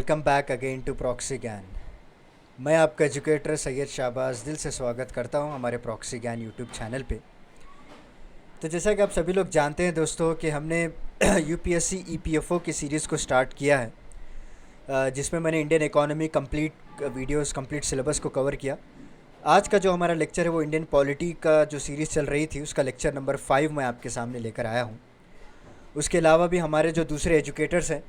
Welcome back again to proxy Gyan. मैं आपका educator Syed Shahbaz दिल से स्वागत करता हूं हमारे प्रॉक्सी ज्ञान यूट्यूब चैनल पे। तो जैसा कि आप सभी लोग जानते हैं दोस्तों कि हमने यूपीएससी ईपीएफओ की सीरीज़ को स्टार्ट किया है, जिसमें मैंने Indian economy complete videos complete syllabus को कवर किया। आज का जो हमारा लेक्चर है वो इंडियन पॉलिटी का जो सीरीज़ चल रही थी उसका लेक्चर नंबर 5 मैं आपके सामने लेकर आया हूँ। उसके अलावा भी हमारे जो दूसरे एजुकेटर्स हैं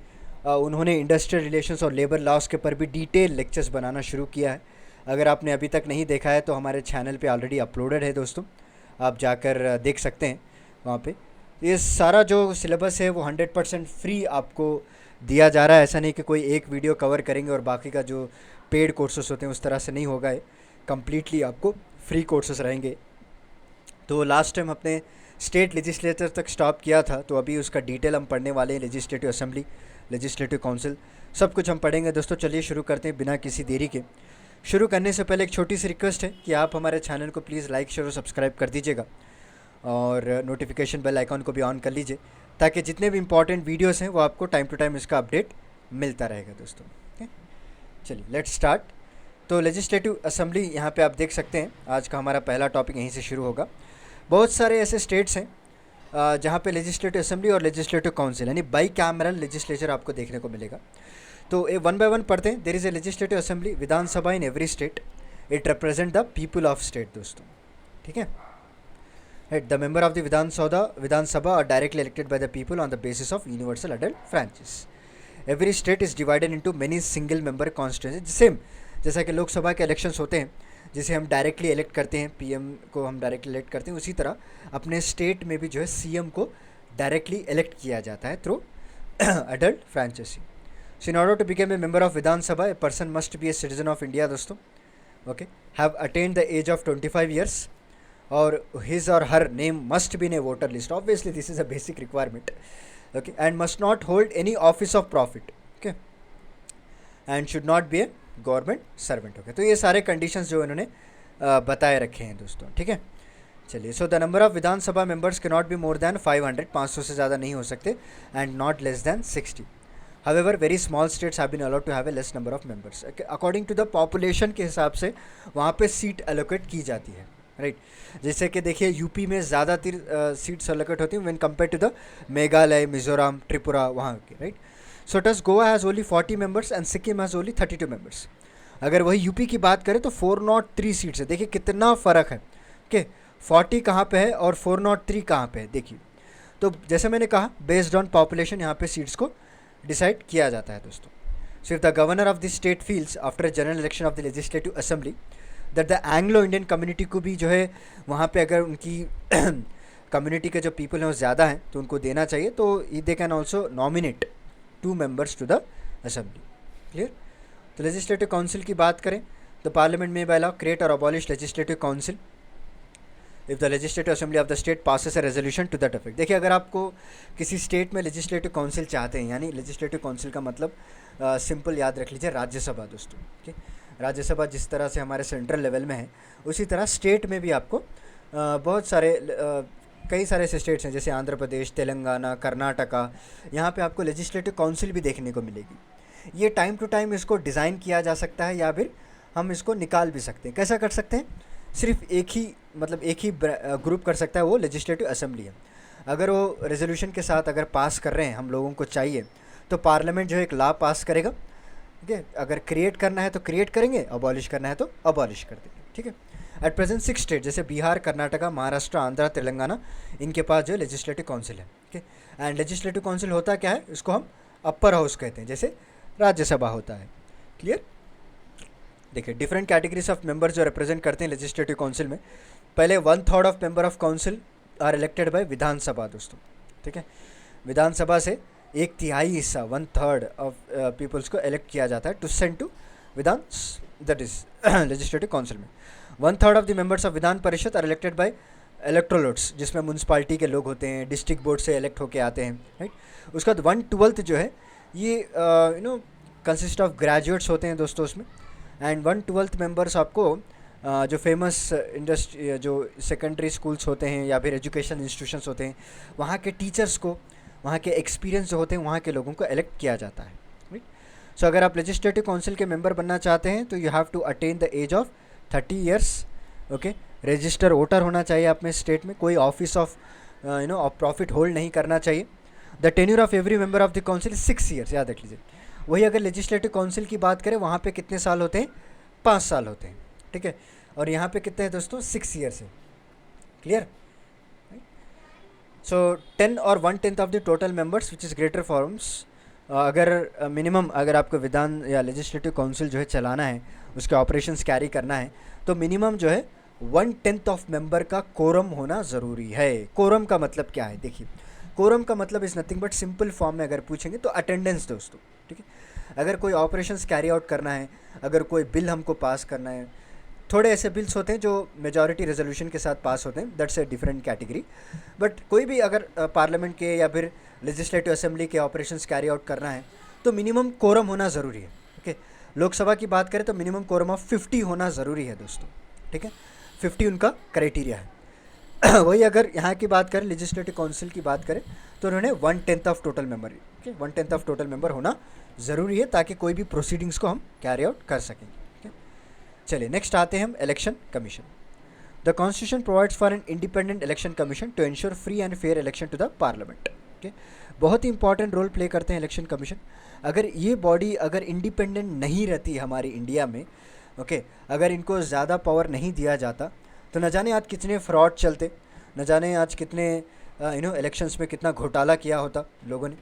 उन्होंने इंडस्ट्रियल रिलेशंस और लेबर लॉस के पर भी डिटेल लेक्चर्स बनाना शुरू किया है। अगर आपने अभी तक नहीं देखा है तो हमारे चैनल पे ऑलरेडी अपलोडेड है दोस्तों, आप जाकर देख सकते हैं वहाँ पे। ये सारा जो सिलेबस है वो 100% फ्री आपको दिया जा रहा है। ऐसा नहीं कि कोई एक वीडियो कवर करेंगे और बाकी का जो पेड कोर्सेस होते हैं उस तरह से नहीं होगा। ये कम्प्लीटली आपको फ्री कोर्सेस रहेंगे। तो लास्ट टाइम अपने स्टेट लेजिस्लेचर तक स्टॉप किया था, तो अभी उसका डिटेल हम पढ़ने वाले हैं। लेजिस्लेटिव असेंबली, लेजिस्लेटिव काउंसिल, सब कुछ हम पढ़ेंगे दोस्तों। चलिए शुरू करते हैं बिना किसी देरी के। शुरू करने से पहले एक छोटी सी रिक्वेस्ट है कि आप हमारे चैनल को प्लीज़ लाइक शेयर और सब्सक्राइब कर दीजिएगा और नोटिफिकेशन बेल आइकॉन को भी ऑन कर लीजिए ताकि जितने भी इंपॉर्टेंट वीडियोस हैं वो आपको टाइम टू टाइम इसका अपडेट मिलता रहेगा दोस्तों। चलिए लेट्स स्टार्ट। तो लेजिस्लेटिव असेंबली यहाँ पे आप देख सकते हैं, आज का हमारा पहला टॉपिक यहीं से शुरू होगा। बहुत सारे ऐसे स्टेट्स हैं जहाँ पे लेजिस्लेटिव असेंबली और लेजिस्लेटिव काउंसिल यानी बाई कैमरल लेजिस्लेचर आपको देखने को मिलेगा। तो ये वन बाय वन पढ़ते हैं। There is a legislative assembly Vidhan Sabha in every state, it represent the people of state दोस्तों। ठीक है, the member of the Vidhan Sabha are directly elected by the people on the basis of universal adult franchise. Every state is divided into many single member constituency. Same जैसा कि लोकसभा के elections होते हैं जिसे हम डायरेक्टली इलेक्ट करते हैं, पीएम को हम डायरेक्टली इलेक्ट करते हैं, उसी तरह अपने स्टेट में भी जो है सीएम को डायरेक्टली इलेक्ट किया जाता है through adult franchise. So in order to become a member of Vidhan Sabha a person must be a citizen of India दोस्तों, okay, have attend the age of 25 years और हिज और her name must be in a voter list. Obviously this is a basic requirement, okay, and must not hold any office of profit, okay, and should not be a government servant. Okay, तो ये सारे conditions जो इन्होंने बताए रखे हैं दोस्तों। ठीक है, चलिए। So the number of Vidhan Sabha members can not be more than 500, 500 से ज़्यादा नहीं हो सकते, and not less than 60। However very small states have been allowed to have a less number of members. According to the population के हिसाब से वहाँ पे सीट एलोकेट की जाती है, राइट। जैसे कि देखिए यूपी में ज़्यादातर सीट्स एलोकेट होती हैं when compare to the Meghalaya, Mizoram, Tripura वहाँ के, right. So thus Goa has only 40 members and Sikkim has only 32 members. अगर वही यूपी की बात करें तो 403 सीट्स है। देखिए कितना फ़र्क है, ओके, 40 कहाँ पे है और 403 कहाँ पे है, देखिए। तो जैसे मैंने कहा बेस्ड ऑन पॉपुलेशन यहाँ पे सीट्स को डिसाइड किया जाता है दोस्तों। So if the governor of the state feels after general election of the legislative assembly that the Anglo Indian community को भी जो है वहाँ पे अगर उनकी कम्युनिटी के जो पीपल हैं वो ज़्यादा हैं तो उनको देना चाहिए, तो they can also nominate 2 members to the assembly. Clear. तो लेजिस्लेटिव काउंसिल की बात करें तो पार्लियामेंट में बाय लॉ क्रिएट और abolish legislative council if the legislative assembly of the state passes a resolution to that effect. देखिए अगर आपको किसी स्टेट में लेजिस्लेटिव काउंसिल चाहते हैं, यानी लेजिस्लेटिव काउंसिल का मतलब सिंपल याद रख लीजिए राज्यसभा दोस्तों। ठीक, राज्यसभा जिस तरह से हमारे सेंट्रल लेवल में है उसी तरह स्टेट में भी आपको बहुत सारे कई सारे ऐसे स्टेट्स हैं जैसे आंध्र प्रदेश, तेलंगाना, कर्नाटका, यहाँ पे आपको लेजिस्लेटिव काउंसिल भी देखने को मिलेगी। ये टाइम टू टाइम इसको डिज़ाइन किया जा सकता है या फिर हम इसको निकाल भी सकते हैं। कैसा कर सकते हैं, सिर्फ एक ही ग्रुप कर सकता है, वो लेजिस्लेटिव असेंबली है। अगर वो रेजोल्यूशन के साथ अगर पास कर रहे हैं, हम लोगों को चाहिए, तो पार्लियामेंट जो है एक लॉ पास करेगा। ठीक है, अगर क्रिएट करना है तो क्रिएट करेंगे, अबॉलिश करना है तो अबॉलिश कर देंगे। ठीक है, एट प्रेजेंट 6 स्टेट जैसे बिहार, कर्नाटका, महाराष्ट्र, आंध्र, तेलंगाना, इनके पास जो है लेजिस्लेटिव काउंसिल है। ठीक है, एंड लेजिस्लेटिव काउंसिल होता क्या है, इसको हम अपर हाउस कहते हैं, जैसे राज्यसभा होता है। क्लियर। देखिए डिफरेंट कैटेगरीज ऑफ मेंबर्स जो रिप्रेजेंट करते हैं लेजिस्लेटिव काउंसिल में। पहले 1/3 ऑफ member of council are elected by Vidhan Sabha दोस्तों। ठीक है, विधानसभा से 1/3 हिस्सा 1/3 ऑफ पीपल्स को इलेक्ट किया जाता है to send to Vidhan, that is legislative council में। 1/3 of the members of Vidhan Parishad are elected by electoral votes, जिसमें म्यूनसिपालिटी के लोग होते हैं, डिस्ट्रिक्ट बोर्ड से इलेक्ट होके आते हैं, राइट। उसके बाद 1/12 जो है ये कंसिस्ट ऑफ ग्रेजुएट्स होते हैं दोस्तों उसमें। एंड 1/12 मेंबर्स आपको जो फेमस इंडस्ट्री जो सेकेंडरी स्कूल्स होते हैं या फिर एजुकेशन इंस्टीट्यूशंस होते हैं, वहाँ के टीचर्स को, वहाँ के एक्सपीरियंस जो होते हैं वहाँ के लोगों को इलेक्ट किया जाता है, राइट। सो अगर आप लेजिस्लेटिव काउंसिल के मेंबर बनना चाहते हैं तो you have to attain the age of 30 years. Okay, register voter होना चाहिए आप में स्टेट में, कोई office of of profit hold नहीं करना चाहिए। The tenure of every member of the council 6 years, याद रख लीजिए। वही अगर लेजिस्लेटिव काउंसिल की बात करें वहाँ पे कितने साल होते हैं, 5 साल होते हैं, ठीक है। और यहाँ पे कितने हैं दोस्तों, 6 ईयर्स है। क्लियर? सो 10 और 1/10 of the total members which is greater forms. अगर मिनिमम अगर आपको विधान या लेजिस्लेटिव काउंसिल जो है चलाना है, उसके ऑपरेशंस कैरी करना है, तो मिनिमम जो है 1/10 ऑफ मेंबर का कोरम होना ज़रूरी है। कोरम का मतलब क्या है, देखिए कोरम का मतलब is nothing but simple form में अगर पूछेंगे तो अटेंडेंस दोस्तों, ठीक है। अगर कोई ऑपरेशंस कैरी आउट करना है, अगर कोई बिल हमको पास करना है, थोड़े ऐसे बिल्स होते हैं जो मेजॉरिटी रेजोल्यूशन के साथ पास होते हैं, that's a different category. But कोई भी अगर पार्लियामेंट के या फिर लेजिस्लेटिव असेंबली के ऑपरेशंस कैरी आउट करना है तो मिनिमम कोरम होना ज़रूरी है। ओके, लोकसभा की बात करें तो मिनिमम कोरम ऑफ 50 होना ज़रूरी है दोस्तों, ठीक है। 50 उनका क्राइटेरिया है। वही अगर यहाँ की बात करें, लेजिस्लेटिव काउंसिल की बात करें, तो उन्होंने 1/10 of total member, okay, 1/10 of total member होना ज़रूरी है ताकि कोई भी प्रोसीडिंग्स को हम कैरी आउट कर सकें। चलिए नेक्स्ट आते हैं हम election commission. The constitution provides for an independent election commission to ensure free and fair election to the parliament. Okay, बहुत ही इंपॉर्टेंट रोल प्ले करते हैं इलेक्शन कमीशन। अगर ये बॉडी अगर इंडिपेंडेंट नहीं रहती हमारी इंडिया में, ओके, अगर इनको ज़्यादा पावर नहीं दिया जाता तो न जाने आज कितने फ्रॉड चलते, न जाने आज कितने इलेक्शंस में कितना घोटाला किया होता लोगों ने।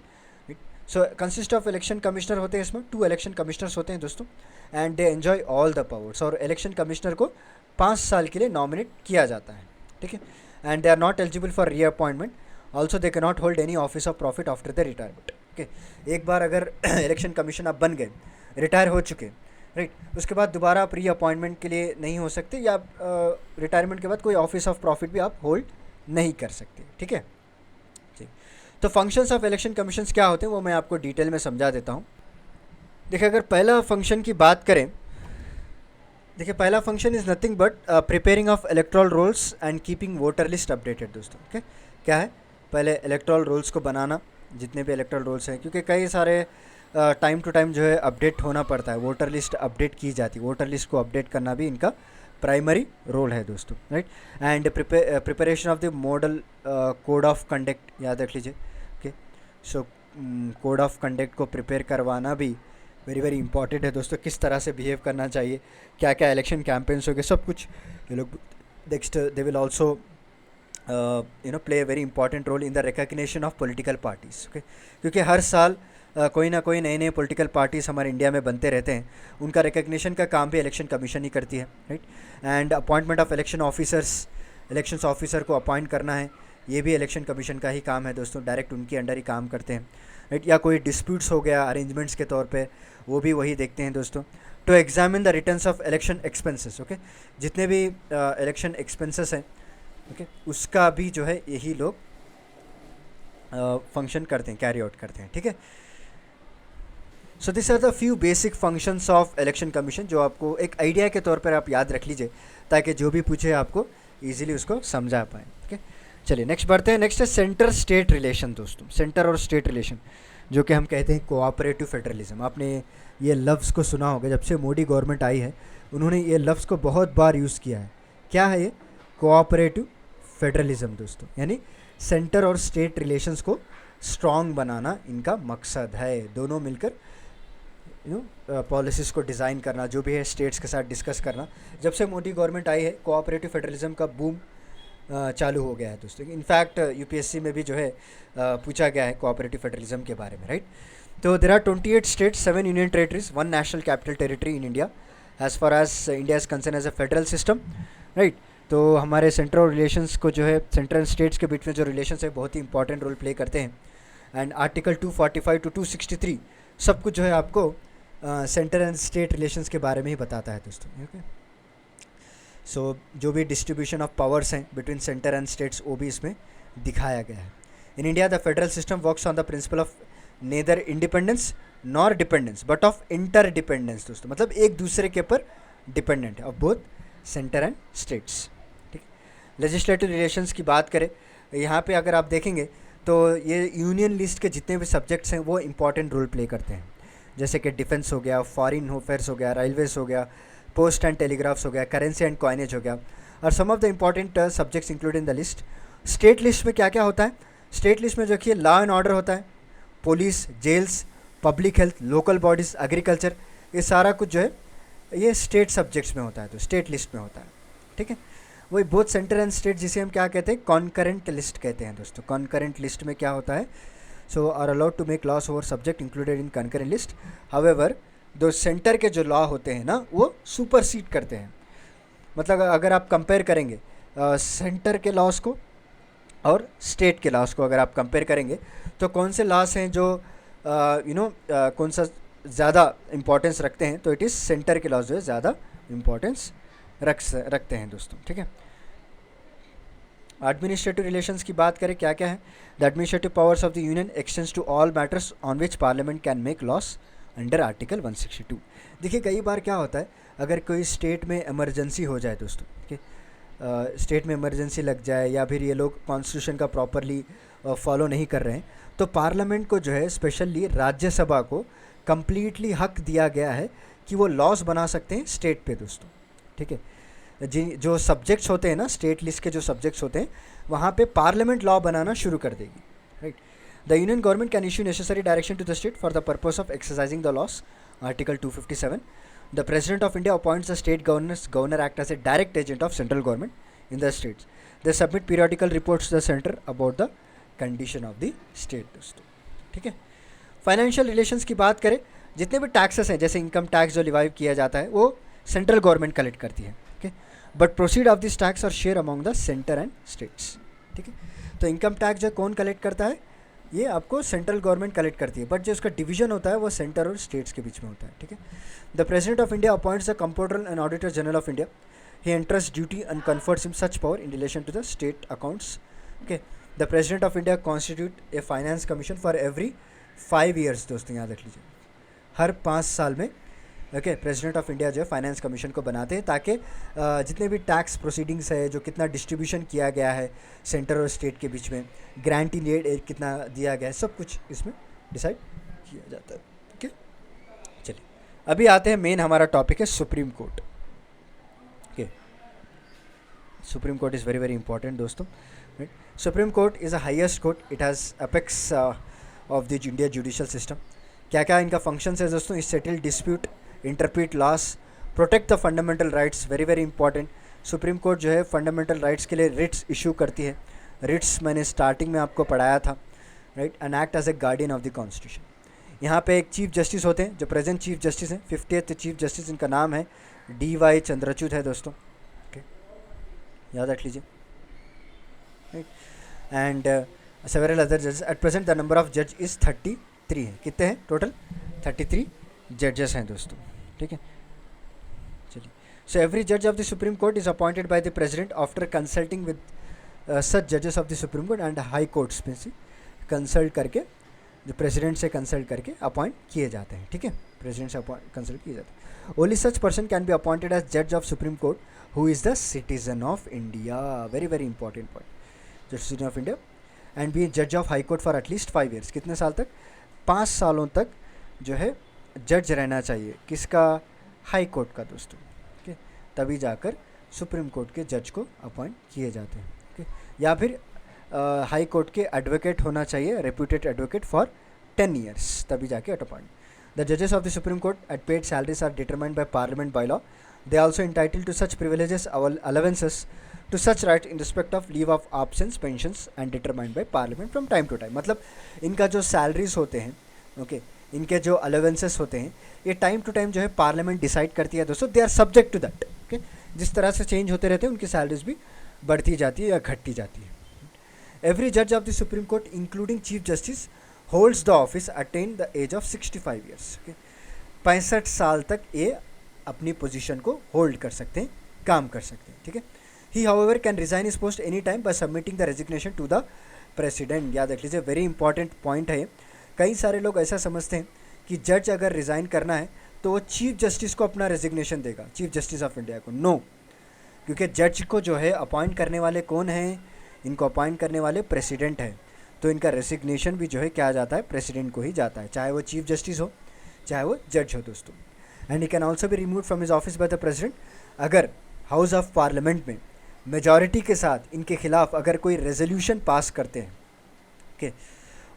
सो कंसिस्ट ऑफ इलेक्शन कमिश्नर होते हैं, इसमें 2 इलेक्शन कमिश्नर्स होते हैं दोस्तों, and they enjoy all the powers. और इलेक्शन कमिश्नर को 5 साल के लिए नॉमिनेट किया जाता है, ठीक है। And they are not eligible for reappointment, also they can not hold any office of profit after the retirement. Okay, एक बार अगर इलेक्शन कमीशन आप बन गए, रिटायर हो चुके, राइट, उसके बाद दोबारा आप रीअपॉइंटमेंट के लिए नहीं हो सकते, या रिटायरमेंट के बाद कोई ऑफिस ऑफ प्रॉफिट भी आप होल्ड नहीं कर सकते, ठीक है। तो फंक्शंस ऑफ इलेक्शन कमीशंस क्या होते हैं वो मैं आपको डिटेल में समझा देता हूँ। देखिए अगर पहला फंक्शन की बात करें, देखिए पहला function is nothing but preparing of electoral rolls and keeping voter list updated दोस्तों। ओके, क्या है, पहले इलेक्टोरल रोल्स को बनाना, जितने भी इलेक्टोरल रोल्स हैं, क्योंकि कई सारे टाइम टू टाइम जो है अपडेट होना पड़ता है, वोटर लिस्ट अपडेट की जाती है, वोटर लिस्ट को अपडेट करना भी इनका प्राइमरी रोल है दोस्तों, right. And preparation of the model code of conduct, याद रख लीजिए। Okay, so code of conduct को प्रिपेयर करवाना भी वेरी वेरी इंपॉर्टेंट है दोस्तों, किस तरह से बिहेव करना चाहिए, क्या क्या इलेक्शन कैंपेन्स हो गए, सब कुछ ये लोग। Next they will also play very important role in the recognition of political parties. Okay, क्योंकि हर साल कोई ना कोई नए नए पॉलिटिकल पार्टीज़ हमारे इंडिया में बनते रहते हैं, उनका रिकग्निशन का काम भी इलेक्शन कमीशन ही करती है, right. And appointment of election officers, elections officer को अपॉइंट करना है, ये भी इलेक्शन कमीशन का ही काम है दोस्तों, डायरेक्ट उनके अंडर ही काम करते हैं, राइट। या कोई डिस्प्यूट्स हो गया अरेंजमेंट्स के तौर पे, वो भी वही देखते हैं दोस्तों। To examine the returns of election expenses, okay, जितने भी इलेक्शन एक्सपेंसेस हैं, ओके, उसका भी जो है यही लोग फंक्शन करते हैं, कैरी आउट करते हैं, ठीक है। So this are the few basic functions of election commission, जो आपको एक आइडिया के तौर पर आप याद रख लीजिए, ताकि जो भी पूछे आपको ईजिली उसको समझा पाएँ, ठीक है। चलिए नेक्स्ट बढ़ते हैं। नेक्स्ट है सेंटर स्टेट रिलेशन दोस्तों, सेंटर और स्टेट रिलेशन, जो कि हम कहते हैं कोऑपरेटिव फेडरलिज्म। आपने ये लफ्ज़ को सुना होगा, जब से मोदी गवर्नमेंट आई है उन्होंने ये लफ्ज़ को बहुत बार यूज़ किया है। क्या है ये? कोऑपरेटिव फेडरलिज्म दोस्तों, यानी सेंटर और स्टेट रिलेशंस को स्ट्रॉन्ग बनाना इनका मकसद है। दोनों मिलकर पॉलिसीज़ को डिज़ाइन करना, जो भी है स्टेट्स के साथ डिस्कस करना। जब से मोदी गवर्नमेंट आई है कोऑपरेटिव फेडरलिज्म का बूम चालू हो गया है दोस्तों। इनफैक्ट यूपीएससी में भी जो है पूछा गया है कोऑपरेटिव फेडरलिज्म के बारे में, राइट। तो there are 28 states, 7 union territories, 1 national capital territory in India, as far as India is concern as a federal system, right. तो हमारे सेंट्रल रिलेशंस को जो है, सेंट्रल स्टेट्स के बीच में जो रिलेशंस है बहुत ही इंपॉर्टेंट रोल प्ले करते हैं। एंड आर्टिकल 245 टू 263 सब कुछ जो है आपको सेंटर एंड स्टेट रिलेशंस के बारे में ही बताता है दोस्तों, ओके। सो जो भी डिस्ट्रीब्यूशन ऑफ पावर्स हैं बिटवीन सेंटर एंड स्टेट्स, वो भी इसमें दिखाया गया है। In India the federal system works on the principle of neither independence nor dependence but of inter dependence दोस्तों, मतलब एक दूसरे के ऊपर डिपेंडेंट है, of both centre and states, ठीक। लेजिस्लेटिव रिलेशंस की बात करें, यहाँ पे अगर आप देखेंगे तो ये यूनियन लिस्ट के जितने भी सब्जेक्ट्स हैं वो इंपॉर्टेंट रोल प्ले करते हैं। जैसे कि डिफेंस हो गया, फॉरेन अफेयर्स हो गया, रेलवेज हो गया, पोस्ट एंड टेलीग्राफ्स हो गया, करेंसी एंड कॉइनेज हो गया, और some of the important subjects include in the list. State list में क्या क्या होता है? स्टेट लिस्ट में जो कि लॉ एंड ऑर्डर होता है, police, jails, public health, local bodies, agriculture, ये सारा कुछ जो है ये स्टेट सब्जेक्ट्स में होता है, तो स्टेट लिस्ट में होता है। ठीक है, वही बोथ सेंटर एंड स्टेट, जिसे हम क्या कहते हैं, कॉन्करेंट लिस्ट कहते हैं दोस्तों। कॉन्करेंट लिस्ट में क्या होता है, so are allowed to make laws over subject included in concurrent list. However दो सेंटर के जो लॉ होते हैं ना वो सुपरसीड करते हैं। मतलब अगर आप कंपेयर करेंगे सेंटर के लॉस को और स्टेट के लॉस को, अगर आप कंपेयर करेंगे तो कौन से लॉस हैं जो कौन सा ज़्यादा इम्पोर्टेंस रखते हैं, तो इट इज़ सेंटर के लॉस जो है ज़्यादा इम्पोर्टेंस रखते हैं दोस्तों। ठीक है, एडमिनिस्ट्रेटिव रिलेशंस की बात करें, क्या क्या है? The administrative powers of the union extends to all matters on which parliament can make laws under article 162। देखिए कई बार क्या होता है, अगर कोई स्टेट में इमरजेंसी हो जाए दोस्तों, ठीक है, स्टेट में इमरजेंसी लग जाए या फिर ये लोग कॉन्स्टिट्यूशन का प्रॉपरली फॉलो नहीं कर रहे हैं, तो पार्लियामेंट को जो है स्पेशली राज्यसभा को कम्प्लीटली हक दिया गया है कि वो लॉस बना सकते हैं स्टेट पे दोस्तों। ठीक है, जो सब्जेक्ट्स होते हैं ना, स्टेट लिस्ट के जो सब्जेक्ट्स होते हैं, वहाँ पे पार्लियामेंट लॉ बनाना शुरू कर देगी। Right, the union government can issue necessary direction to the state for the purpose of exercising the laws, article 257। The president of India appoints the state governor act as a direct agent of central government in the states. They submit periodical reports to the centre about the condition of the state दोस्तों। ठीक है, financial relations की बात करें, जितने भी taxes हैं, जैसे इनकम टैक्स जो लिवाइव किया जाता है वो सेंट्रल गवर्नमेंट कलेक्ट करती है। Okay, but proceed of this tax और share among the centre and states. ठीक है, तो इनकम टैक्स जो कौन कलेक्ट करता है, ये आपको सेंट्रल गवर्नमेंट कलेक्ट करती है, बट जो उसका डिवीजन होता है वो सेंटर और स्टेट्स के बीच में होता है। ठीक है, the president of India appoints the comptroller and auditor general of India. He entrust duty and confers him such power in relation to the state accounts. Okay, the president of India constitute a finance commission for every 5 years दोस्तों, याद रख लीजिए, हर 5 साल में okay president of India जो है finance commission को बनाते हैं, ताकि जितने भी टैक्स प्रोसीडिंग्स है, जो कितना डिस्ट्रीब्यूशन किया गया है सेंटर और स्टेट के बीच में, ग्रांट इन एड कितना दिया गया है, सब कुछ इसमें डिसाइड किया जाता है। ओके, चलिए अभी आते हैं मेन हमारा टॉपिक है supreme court. Okay, supreme court is very very important दोस्तों। Supreme court is a highest court, it has apex of the India judicial system. क्या क्या इनका फंक्शंस है दोस्तों? Is settle dispute, interpret laws, protect the fundamental rights, very very important. Supreme court जो है fundamental rights के लिए Ritz issue करती है। रिट्स मैंने स्टार्टिंग में आपको पढ़ाया था, right, and act as a guardian of the constitution. यहाँ पे एक चीफ जस्टिस होते हैं जो प्रेजेंट चीफ जस्टिस हैं, 50th चीफ जस्टिस, इनका नाम है DY चंद्रचूड है दोस्तों। ओके, याद रख लीजिए, राइट, एंड सेवरल अदर जजेस। At present the number of जज इज़ 33 है। कितने हैं टोटल? 33 जजेस हैं दोस्तों। ठीक है, चलिए, सो एवरी जज of the supreme court is appointed by the president after consulting with such जजेस of the supreme court and high courts में से कंसल्ट करके, जो प्रेसिडेंट से कंसल्ट करके अपॉइंट किए जाते हैं। ठीक है, प्रेसिडेंट से कंसल्ट किए जाते हैं। Only such person can be appointed as जज of supreme court who is the citizen of India, very very important point, जज citizen of India, and B जज of high court for at least 5 years. कितने साल तक? 5 सालों तक जो है जज रहना चाहिए। किसका? हाई कोर्ट का दोस्तों। ओके, तभी जाकर सुप्रीम कोर्ट के जज को अपॉइंट किए जाते हैं। ओके, या फिर हाई कोर्ट के एडवोकेट होना चाहिए, रेप्यूटेड एडवोकेट फॉर 10 ईयर्स, तभी जाके अपॉइंट। द जजेस of the supreme Court at paid salaries are determined by parliament by law. They also entitled to such privileges allowances to such right in respect of leave of absence, pensions and determined by parliament from time to time. मतलब इनका जो salaries होते हैं, okay, इनके जो allowances होते हैं, ये टाइम टू टाइम जो है पार्लियामेंट डिसाइड करती है दोस्तों। They are subject to that. Okay, जिस तरह से चेंज होते रहते हैं उनकी सैलरीज भी बढ़ती जाती है या घटती जाती है। एवरी जज of the supreme Court including chief justice holds the office attain the age of 65 years. Okay, 65 साल तक ये अपनी पोजीशन को होल्ड कर सकते हैं, काम कर सकते हैं। ठीक है, he however can resign his post any time by submitting the resignation to the president. याद रख लीजिए, वेरी इंपॉर्टेंट पॉइंट है। कई सारे लोग ऐसा समझते हैं कि जज अगर रिज़ाइन करना है तो वो चीफ जस्टिस को अपना रेजिग्नेशन देगा, चीफ जस्टिस ऑफ इंडिया को। नो, क्योंकि जज को जो है अपॉइंट करने वाले कौन हैं? इनको अपॉइंट करने वाले प्रेसिडेंट हैं। तो इनका रेजिग्नेशन भी जो है क्या जाता है? प्रेसिडेंट को ही जाता है, चाहे वो चीफ जस्टिस हो, चाहे वो जज हो दोस्तों। And he can also be remove from his office by the president अगर हाउस ऑफ पार्लियामेंट में मेजॉरिटी के साथ इनके खिलाफ अगर कोई रेजोल्यूशन पास करते हैं, okay,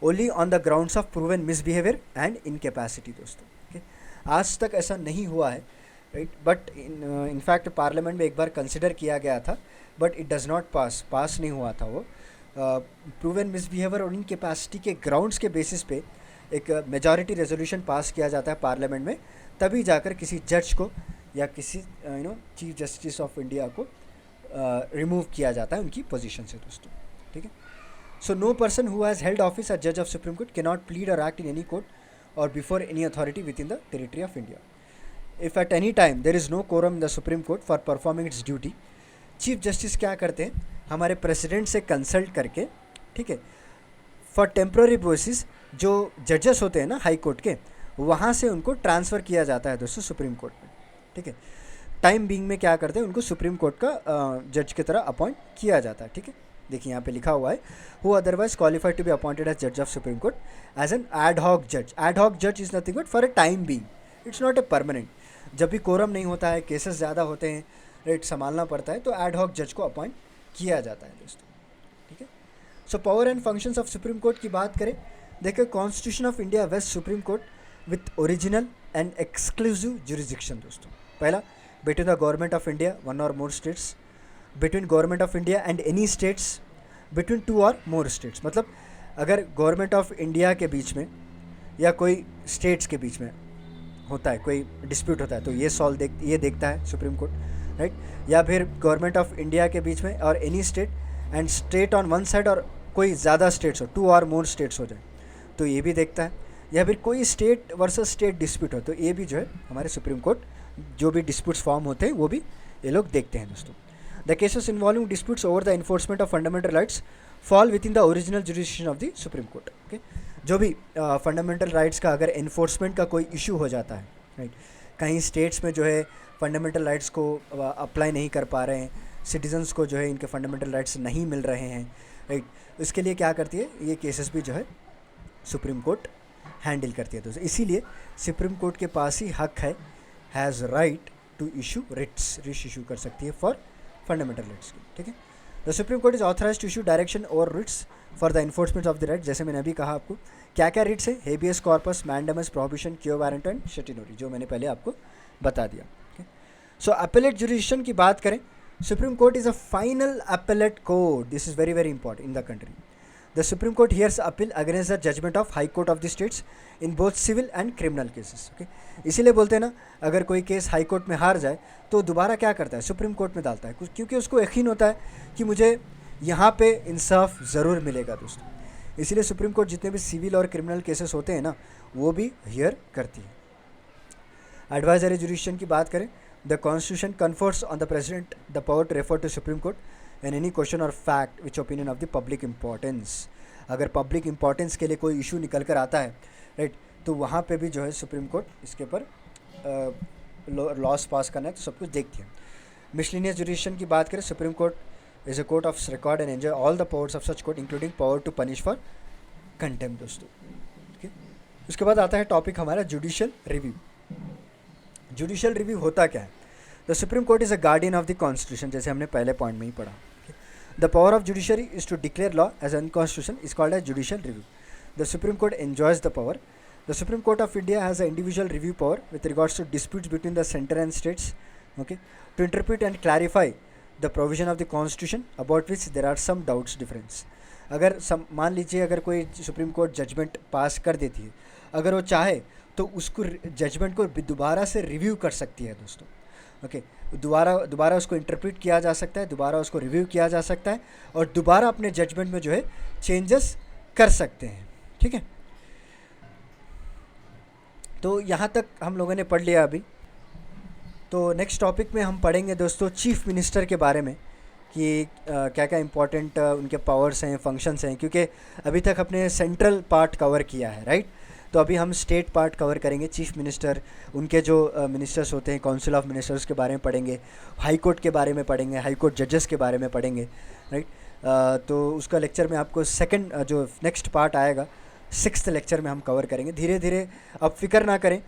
only on the grounds of proven misbehaviour and incapacity दोस्तों। ओके, आज तक ऐसा नहीं हुआ है, राइट, बट इनफैक्ट पार्लियामेंट में एक बार कंसिडर किया गया था, but it does not pass नहीं हुआ था वो। प्रूवन मिसबिहेवियर और इनकेपेसिटी के ग्राउंड्स के बेसिस पे एक मेजॉरिटी रेजोल्यूशन पास किया जाता है पार्लियामेंट में, तभी जाकर किसी जज को या किसी चीफ जस्टिस ऑफ इंडिया को रिमूव किया जाता है उनकी पोजीशन से दोस्तों। ठीक है, so no person who has held office as जज of supreme court can not plead और एक्ट इन एनी कोर्ट और before any authority within the territory of India if at any time there is no quorum in the supreme court for performing its duty. Chief justice क्या करते हैं, हमारे president से consult करके, ठीक है, for temporary basis जो जजेस होते हैं ना हाई कोर्ट के, वहाँ से उनको ट्रांसफ़र किया जाता है दोस्तों सुप्रीम कोर्ट में। ठीक है, टाइम बीइंग में क्या करते हैं, उनको सुप्रीम कोर्ट का जज की तरह अपॉइंट किया जाता है। ठीक है, देखिए यहाँ पे लिखा हुआ है, who otherwise qualified to be appointed as जज of supreme court as an ad hoc जज। एड हॉक जज is nothing but for a time being, it's not a permanent. जब भी कोरम नहीं होता है, केसेस ज़्यादा होते हैं, रेट संभालना पड़ता है, तो एड हॉक जज को अपॉइंट किया जाता है दोस्तों। ठीक है, so power and functions of supreme court की बात करें, देखिए constitution of India vest supreme court with original and exclusive jurisdiction दोस्तों। पहला, between the government of India one or more states, between government of India and any states, between two or more states. मतलब अगर government of India के बीच में या कोई states के बीच में होता है, कोई डिस्प्यूट होता है, तो ये देखता है सुप्रीम कोर्ट, राइट। या फिर गवर्नमेंट ऑफ इंडिया के बीच में और any state and state on one side और कोई ज़्यादा स्टेट्स हो, टू और मोर स्टेट्स हो जाए, तो ये भी देखता है। या फिर कोई स्टेट वर्सेस स्टेट डिस्प्यूट हो, तो ये भी जो है हमारे सुप्रीम कोर्ट जो भी डिस्प्यूट्स फॉर्म होते हैं वो भी ये लोग देखते हैं दोस्तों। The cases involving disputes over the enforcement of fundamental rights fall with in the original jurisdiction of the supreme court. Okay, जो भी फंडामेंटल राइट्स का अगर इन्फोर्समेंट का कोई इशू हो जाता है, राइट, कहीं स्टेट्स में जो है फंडामेंटल राइट्स को अप्लाई नहीं कर पा रहे हैं, सिटीजन्स को जो है इनके फंडामेंटल राइट्स नहीं मिल रहे हैं, राइट, उसके लिए क्या करती है, ये केसेस भी जो है सुप्रीम कोर्ट हैंडल करती है दोस्तों। इसीलिए सुप्रीम कोर्ट के पास ही हक है, has right to issue writs issue कर सकती है फॉर फंडामेंटल राइट्स की। ठीक है, the supreme court is authorise to issue direction or writs for the enforcement of the right. जैसे मैंने अभी कहा आपको क्या क्या रिट्स है, habeas corpus, mandamus, prohibition, quo warranto and certiorari, जो मैंने पहले आपको बता दिया। सो अपेलेट जुरिडिक्शन की बात करें, Supreme court is a final appellate court, this is very very important in the country. The supreme Court hears appeal against the judgement of high court of the states in both civil and criminal cases. Okay, इसीलिए बोलते हैं ना, अगर कोई case high court में हार जाए तो दोबारा क्या करता है, सुप्रीम कोर्ट में डालता है, क्योंकि उसको यकीन होता है कि मुझे यहाँ पे इंसाफ ज़रूर मिलेगा दोस्तों। इसीलिए सुप्रीम कोर्ट जितने भी सिविल और क्रिमिनल केसेस होते हैं ना, वो भी हियर करती है। एडवाइजरी जुरिडिक्शन की बात करें, the constitution confers on the president the power to refer to supreme court in any question or fact which opinion of the public importance. अगर पब्लिक इंपॉर्टेंस के लिए कोई इशू निकल कर आता है, राइट, तो वहाँ पे भी जो है सुप्रीम कोर्ट इसके ऊपर लॉस पास करना है, तो सब कुछ देखती है। मिसलिनियस जुरिडिक्शन की बात करें, Supreme court is a court of record and enjoy all the powers of such court including power to punish for contempt दोस्तों। ठीक है, उसके बाद आता है टॉपिक हमारा जुडिशियल रिव्यू। जुडिशियल रिव्यू होता क्या है, the supreme court is a guardian of the constitution, जैसे हमने पहले पॉइंट में ही पढ़ा। The power of judiciary is to declare law as unconstitution is called as judicial review. The supreme court enjoys the power. The supreme court of India has a individual review power with regards to disputes between the centre and states, okay, to interpret and clarify the provision of the constitution about which there are some doubts difference. अगर मान लीजिए अगर कोई supreme court judgement पास कर देती है, अगर वो चाहे तो उसको जजमेंट को दोबारा से रिव्यू कर सकती है दोस्तों। ओके, दोबारा उसको इंटरप्रेट किया जा सकता है, दोबारा उसको रिव्यू किया जा सकता है और दोबारा अपने जजमेंट में जो है चेंजेस कर सकते हैं। ठीक है, तो यहाँ तक हम लोगों ने पढ़ लिया अभी। तो नेक्स्ट टॉपिक में हम पढ़ेंगे दोस्तों चीफ मिनिस्टर के बारे में कि क्या क्या इंपॉर्टेंट उनके पावर्स हैं, फंक्शंस हैं, क्योंकि अभी तक अपने सेंट्रल पार्ट कवर किया है, राइट। तो अभी हम स्टेट पार्ट कवर करेंगे। चीफ मिनिस्टर, उनके जो मिनिस्टर्स होते हैं, काउंसिल ऑफ मिनिस्टर्स के बारे में पढ़ेंगे, हाई कोर्ट के बारे में पढ़ेंगे, हाई कोर्ट जजेस के बारे में पढ़ेंगे, राइट। तो उसका लेक्चर में आपको सेकंड जो नेक्स्ट पार्ट आएगा 6th लेक्चर में हम कवर करेंगे। धीरे धीरे आप फिक्र ना करें,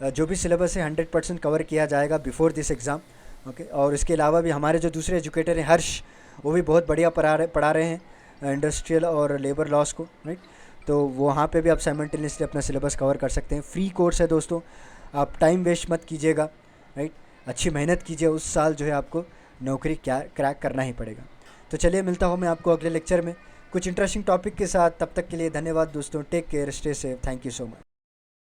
जो भी सिलेबस है 100% कवर किया जाएगा बिफोर दिस एग्ज़ाम। ओके, और इसके अलावा भी हमारे जो दूसरे एजुकेटर हैं हर्ष, वो भी बहुत बढ़िया पढ़ा रहे हैं इंडस्ट्रियल और लेबर लॉस को, राइट। तो वहाँ पे भी आप साइमल्टेनियसली अपना सिलेबस कवर कर सकते हैं। फ्री कोर्स है दोस्तों, आप टाइम वेस्ट मत कीजिएगा, राइट। अच्छी मेहनत कीजिए, उस साल जो है आपको नौकरी क्या क्रैक करना ही पड़ेगा। तो चलिए मिलता हूँ मैं आपको अगले लेक्चर में कुछ इंटरेस्टिंग टॉपिक के साथ। तब तक के लिए धन्यवाद दोस्तों, take care, stay safe, thank you so much.